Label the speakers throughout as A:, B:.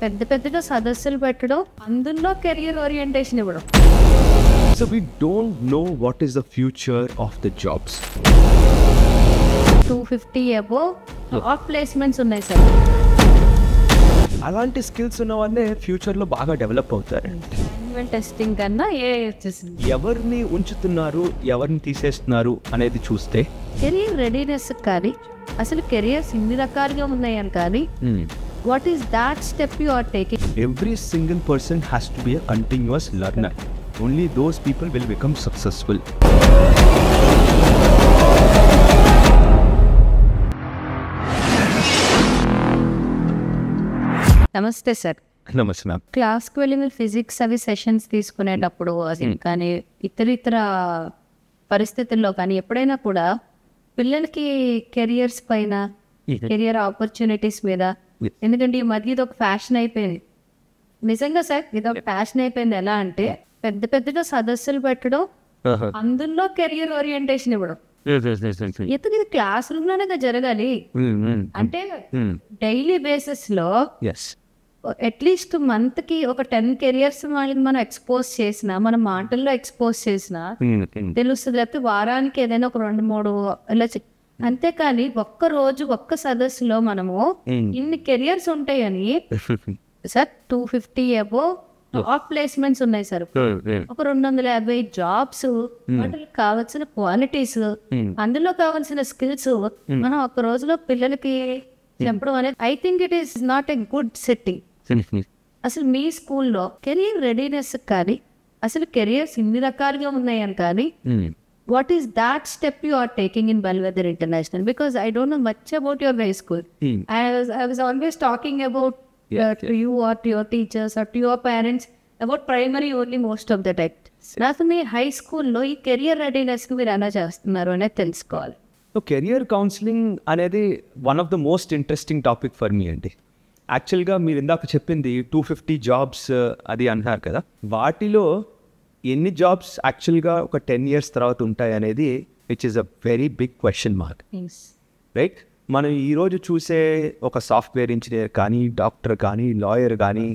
A: పెద్ద పెద్దగా సదస్సులు పెట్టడం, అందులో కెరియర్ ఓరియంటేషన్ ఇవ్వడం.
B: So we don't know what is the future of the jobs.
A: 250 above of placements ఉన్నాయి సార్.
B: అలాంటి స్కిల్స్ ఉన్న వాళ్ళే ఫ్యూచర్లో బాగా డెవలప్ అవుతారు.
A: మాన్యువల్ టెస్టింగ్ కన్నా ఏ వచ్చేసింది.
B: ఎవరిని ఉంచుతున్నారు, ఎవరిని తీసేస్తున్నారు అనేది చూస్తే
A: కెరియర్ రెడీనెస్ కానీ, అసలు కెరియర్స్ ఇన్ని రకాలుగా ఉన్నాయని కానీ, what is that step you are taking?
B: every single person has to be a continuous learner. Only those people will become successful.
A: నమస్తే సార్.
B: నమస్తే మ్యామ్.
A: క్లాస్కి వెళ్ళి మీరు ఫిజిక్స్ అవి సెషన్స్ తీసుకునేటప్పుడు అది కానీ ఇతర పరిస్థితుల్లో కానీ ఎప్పుడైనా కూడా పిల్లలకి కెరియర్స్ పైన, కెరియర్ ఆపర్చునిటీస్ మీద, ఎందుకంటే ఈ మధ్య ఇది ఒక ఫ్యాషన్ అయిపోయింది. నిజంగా సార్ ఇది ఒక ఫ్యాషన్ అయిపోయింది. ఎలా అంటే పెద్ద పెద్దగా సదస్సులు పెట్టడం, అందులో కెరియర్ ఓరియంటేషన్ ఇవ్వడం. ఎందుకు ఇది క్లాస్ రూమ్ లోనే జరగాలి అంటే డైలీ బేసిస్ లో అట్లీస్ట్ మంత్ కి ఒక 10 కెరియర్స్ వాళ్ళని మనం ఎక్స్పోజ్ చేసిన, మన మాటల్లో ఎక్స్పోజ్ చేసిన తెలుస్తుంది. లేకపోతే వారానికి ఏదైనా ఒక 2-3 ఇలా అంతేకాని ఒక్క రోజు ఒక్క సదస్సులో మనము ఇన్ని కెరియర్స్ ఉంటాయని సార్ 250 అబోవ్ ఆఫ్ ప్లేస్మెంట్స్ ఉన్నాయి సార్. ఒక 250 జాబ్స్, వాటికి కావాల్సిన క్వాలిటీస్, అందులో కావాల్సిన స్కిల్స్ మనం ఒక రోజులో పిల్లలకి చెప్పడం అనేది I think it is not a good setting. అసలు మీ స్కూల్లో కెరియర్ రెడీనెస్ కానీ, అసలు కెరియర్స్ ఇన్ని రకాలుగా ఉన్నాయని కానీ, what is that step you are taking in Belvedere International? Because I don't know much about your high school. I was always talking about to you or to your teachers or to your parents about primary only most of the time. నాకు మీ high స్కూల్లో ఈ career రెడీనెస్కి మీరు ఎలా చేస్తున్నారు అనేది తెలుసుకోవాలి.
B: So career counselling అనేది one of the most interesting topic for me అండి. యాక్చువల్గా మీరు ఇందాక చెప్పింది 250 జాబ్స్ అది అంటున్నారు కదా, వాటిలో ఎన్ని జాబ్స్ యాక్చువల్గా ఒక 10 years తర్వాత ఉంటాయి అనేది which is a very big question mark, right? మనం ఈరోజు చూసే ఒక సాఫ్ట్వేర్ ఇంజనీర్ కానీ, డాక్టర్ కానీ, లాయర్ కానీ,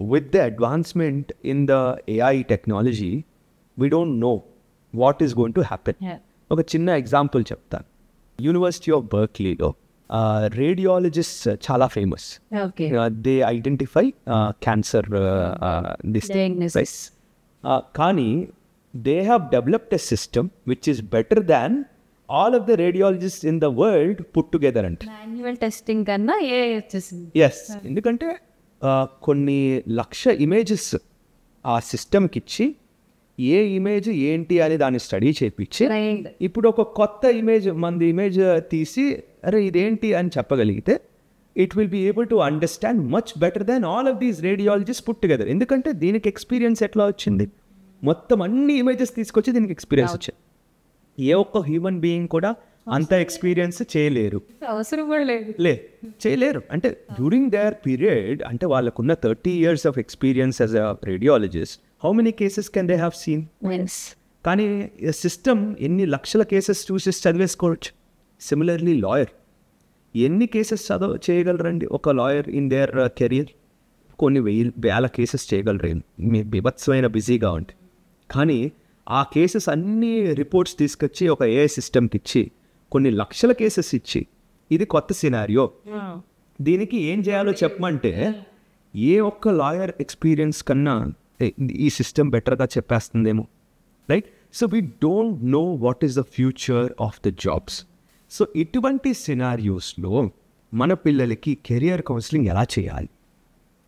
B: with the advancement in the AI technology we don't know what is going to happen. ఒక చిన్న ఎగ్జాంపుల్ చెప్తాను. యూనివర్సిటీ ఆఫ్ బర్క్లీలో రేడియాలజిస్ట్ చాలా famous. They identify cancer disease. కానీ they have developed a system which is better than all of the radiologist in the world put together అంటే.
A: Manual testing కన్నా ఏ వచ్చేసింది.
B: Yes, ఎందుకంటే కొన్ని లక్ష ఇమేజెస్ ఆ సిస్టమ్కి ఇచ్చి ఏ ఇమేజ్ ఏంటి అని దాన్ని స్టడీ చేయించి ఇప్పుడు ఒక కొత్త ఇమేజ్ ఇమేజ్ తీసి అరే ఇదేంటి అని చెప్పగలిగితే it will be able to understand much better than all of these radiologist put together. ఎందుకంటే దీనికి ఎక్స్పీరియన్స్ ఎట్లా వచ్చింది, మొత్తం అన్ని ఇమేజెస్ తీసుకొచ్చి దీనికి ఎక్స్పీరియన్స్ వచ్చింది. ఏ ఒక్క హ్యూమన్ బీయింగ్ కూడా అంత ఎక్స్పీరియన్స్ చేయలేరు,
A: అవసరం కూడా
B: చేయలేరు. అంటే డ్యూరింగ్ దేర్ పీరియడ్, అంటే వాళ్ళకున్న 30 years of experience as a radiologist, how many cases can they have seen? కానీ సిస్టమ్ ఎన్ని లక్షల కేసెస్ చూసి చదివేసుకోవచ్చు. సిమిలర్లీ లాయర్ ఎన్ని కేసెస్ చేయగలరండి ఒక లాయర్ ఇన్ దేర్ కెరియర్? కొన్ని వేల కేసెస్ చేయగలరు మీ బిభత్సమైన బిజీగా ఉంటే. కానీ ఆ కేసెస్ అన్ని రిపోర్ట్స్ తీసుకొచ్చి ఒక ఏఐ సిస్టమ్కి ఇచ్చి కొన్ని లక్షల కేసెస్ ఇచ్చి ఇది కొత్త సినారియో, దీనికి ఏం చేయాలో చెప్పమంటే ఏ ఒక్క లాయర్ ఎక్స్పీరియన్స్ కన్నా ఈ సిస్టమ్ బెటర్గా చెప్పేస్తుందేమో, right? So we don't know what is the future of the jobs. So ఇటువంటి సినారియోస్లో మన పిల్లలకి కెరియర్ కౌన్సిలింగ్ ఎలా చేయాలి,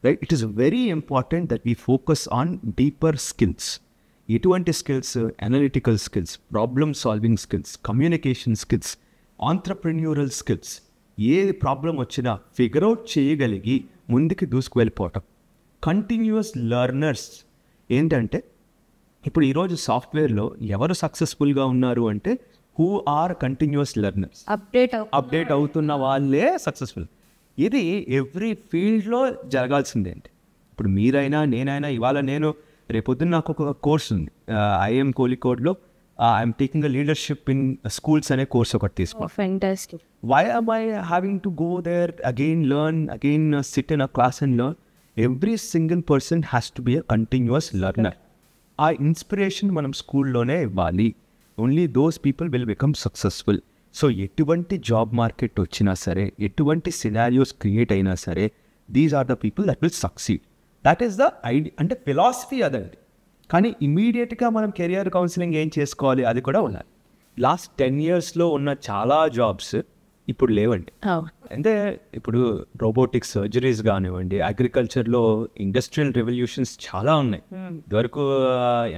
B: right? It is very important that we focus on deeper skills. ఎటువంటి skills? Analytical skills, problem solving skills, communication skills, entrepreneurial skills. ఏ problem వచ్చినా figure out చేయగలిగి ముందుకు దూసుకు వెళ్ళిపోవటం. కంటిన్యూస్ లెర్నర్స్ ఏంటంటే ఇప్పుడు ఈరోజు సాఫ్ట్వేర్లో ఎవరు సక్సెస్ఫుల్గా ఉన్నారు అంటే who are continuous learners, update అవుతున్న వాళ్ళే సక్సెస్ఫుల్. ఇది ఎవ్రీ ఫీల్డ్లో జరగాల్సిందేంటి. ఇప్పుడు మీరైనా నేనైనా ఇవాళ నేను రేపొద్దున నాకు ఒక కోర్స్ ఉంది ఐఎం కోలికోడ్లో, I'm taking a leadership in schools అనే కోర్స్ ఒకటి తీసుకున్నాను. Why am I having to go there again, learn again, sit in a class and learn? Every single person has to be a continuous learner. ఆ inspiration మనం స్కూల్లోనే ఇవ్వాలి. Only those people will become successful. So ఎటువంటి job market వచ్చినా సరే, ఎటువంటి scenarios create అయినా సరే, these are the people that will succeed. That is the idea, అంటే ఫిలాసఫీ అదండి. కానీ ఇమీడియట్గా మనం కెరియర్ కౌన్సిలింగ్ ఏం చేసుకోవాలి అది కూడా ఉండాలి. లాస్ట్ 10 yearsలో ఉన్న చాలా జాబ్స్ ఇప్పుడు లేవండి. అంటే ఇప్పుడు రోబోటిక్స్ సర్జరీస్ కానివ్వండి, అగ్రికల్చర్లో ఇండస్ట్రియల్ రెవల్యూషన్స్ చాలా ఉన్నాయి. ఇదివరకు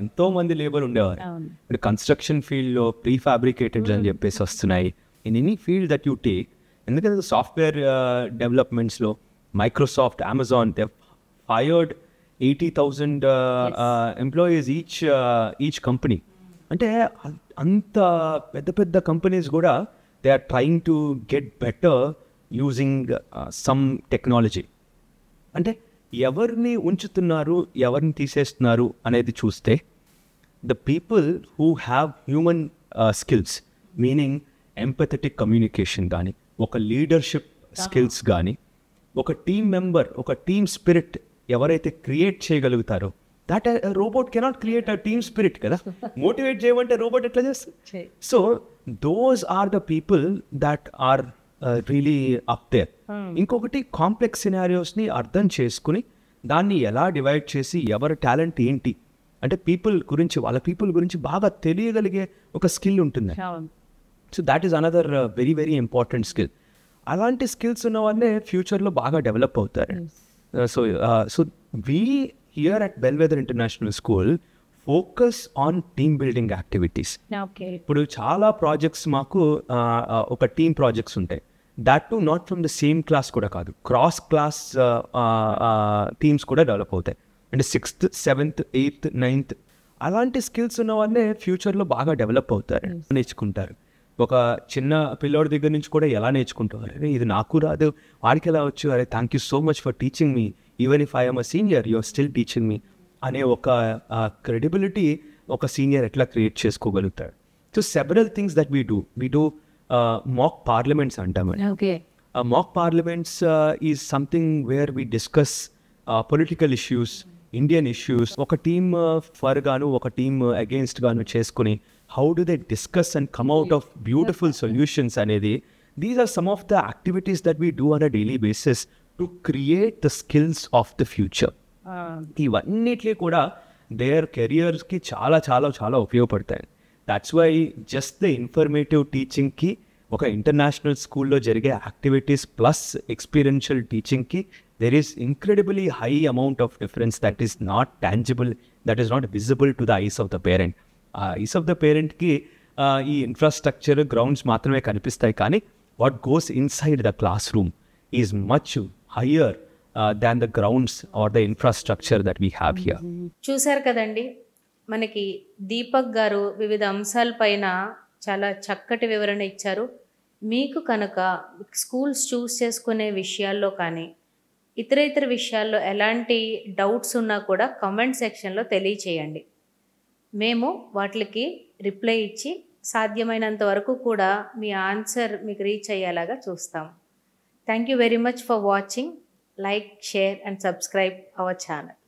B: ఎంతో మంది లేబర్ ఉండేవారు. ఇప్పుడు కన్స్ట్రక్షన్ ఫీల్డ్లో ప్రీ ఫ్యాబ్రికేటెడ్ అని చెప్పేసి వస్తున్నాయి. In any field that you take, ఎందుకంటే సాఫ్ట్వేర్ డెవలప్మెంట్స్లో Microsoft, Amazon, they hired 80,000 employees each company. అంటే అంత పెద్ద పెద్ద కంపెనీస్ కూడా they are trying to get better using some technology. అంటే ఎవరిని ఉంచుతున్నారు, ఎవరిని తీసేస్తున్నారు అనేది చూస్తే, the people who have human skills, meaning empathetic communication కానీ, ఒక లీడర్షిప్ స్కిల్స్ కానీ, ఒక టీమ్ మెంబర్, ఒక టీమ్ స్పిరిట్ ఎవరైతే క్రియేట్ చేయగలుగుతారో, that a robot cannot create a team spirit కదా. మోటివేట్ చేయమంటే రోబోట్ ఎట్లా చేస్తుంది? So those are the people that are really up there. ఇంకొకటి కాంప్లెక్స్ సినారియోస్ని అర్థం చేసుకుని దాన్ని ఎలా డివైడ్ చేసి ఎవరి టాలెంట్ ఏంటి అంటే వాళ్ళ పీపుల్ గురించి బాగా తెలియగలిగే ఒక స్కిల్ ఉంటుంది. So that is another very very important skill. అలాంటి స్కిల్స్ ఉన్న వాళ్ళే ఫ్యూచర్లో బాగా డెవలప్ అవుతారు. So we here at Bellwether International School focus on team building activities. ఇప్పుడు చాలా ప్రాజెక్ట్స్ మాకు ఒక టీమ్ ప్రాజెక్ట్స్ ఉంటాయి. That to not from the same class కూడా కాదు, క్రాస్ క్లాస్ టీమ్స్ కూడా డెవలప్ అవుతాయి. అంటే 6th, 7th, 8th, 9th అలాంటి స్కిల్స్ ఉన్న వాళ్ళే ఫ్యూచర్లో బాగా డెవలప్ అవుతారు, నేర్చుకుంటారు. ఒక చిన్న పిల్లోడి దగ్గర నుంచి కూడా ఎలా నేర్చుకుంటారు, అరే ఇది నాకు రాదు వాడికి ఎలా వచ్చు, అరే thank you so much for teaching me, even if I'm a senior you are still teaching me అనే ఒక క్రెడిబిలిటీ ఒక సీనియర్ ఎట్లా క్రియేట్ చేసుకోగలుగుతాడు. So several things that we do mock parliaments అంటామండి. Mock parliaments is something where we discuss political issues, Indian issues, ఒక team for గాను ఒక team against గాను చేసుకుని how do they discuss and come out of beautiful solutions అనేది. These are some of the activities that we do on a daily basis to create the skills of the future. ఇవన్నిటికీ కూడా their కెరియర్స్కి చాలా చాలా చాలా ఉపయోగపడతాయి. That's why just the informative టీచింగ్కి, ఒక ఇంటర్నేషనల్ స్కూల్లో జరిగే యాక్టివిటీస్ ప్లస్ ఎక్స్పీరియన్షియల్ టీచింగ్కి there is incredibly high amount of difference that is not tangible, that is not visible to the eyes of the parent. Eyes of the parent ki ee infrastructure grounds maatrame kanipistayi, కానీ what goes inside the classroom is much higher than the grounds or the infrastructure that we have here.
C: చూశారు కదండి, మనకి దీపక్ గారు వివిధ అంశాలపైన చాలా చక్కటి వివరణ ఇచ్చారు. మీకు కనుక స్కూల్స్ చూస్ చేసుకునే విషయాల్లో కానీ ఇతర విషయాల్లో ఎలాంటి డౌట్స్ ఉన్నా కూడా కామెంట్ సెక్షన్లో తెలియచేయండి. మేము వాటికి రిప్లై ఇచ్చి సాధ్యమైనంత వరకు కూడా మీ ఆన్సర్ మీకు రీచ్ అయ్యేలాగా చూస్తాం. Thank you very much for watching. Like, share and subscribe our channel.